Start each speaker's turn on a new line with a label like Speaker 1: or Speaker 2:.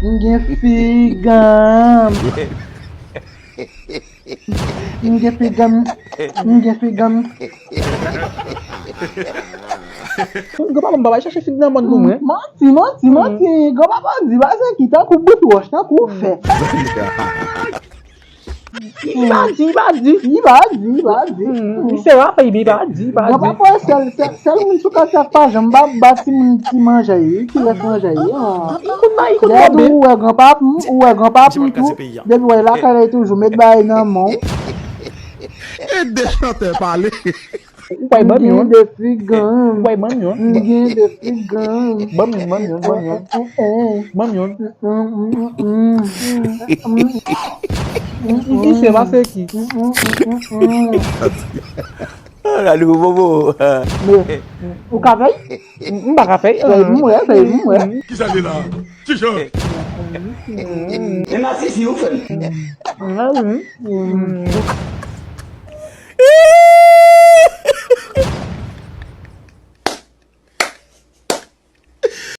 Speaker 1: Ninguém fica. Ninguém fica. Ninguém fica.
Speaker 2: Gapa mbaba chercher film dans mon nom, hein?
Speaker 1: Mati. Gapa diba se kita ku but wash na ku fe.
Speaker 2: Il va dire. Il sera pas, il va dire.
Speaker 1: Gapa po sel moun suka sa pa jamba bati moun ti manje aí, ki laisse manger aí.
Speaker 2: Il coûte
Speaker 1: Dad
Speaker 2: bien.
Speaker 1: ou é grand-papa tout. Debi wè la kare toujou met bay nan mon.
Speaker 3: Et des chanteurs parler.
Speaker 2: Ouais, bon,
Speaker 1: Ninguém
Speaker 2: mion.
Speaker 1: de figan.
Speaker 2: Ouais, bon, mion.
Speaker 1: Ninguém de figan.
Speaker 2: Bon, mion. Bon, mion. Il sera c'est qui?
Speaker 4: Olha o bobo.
Speaker 1: O café?
Speaker 2: M'ba café.
Speaker 1: Fez mulher.
Speaker 3: Qui ça dit là? Chicho.
Speaker 4: Eu nasci, filho.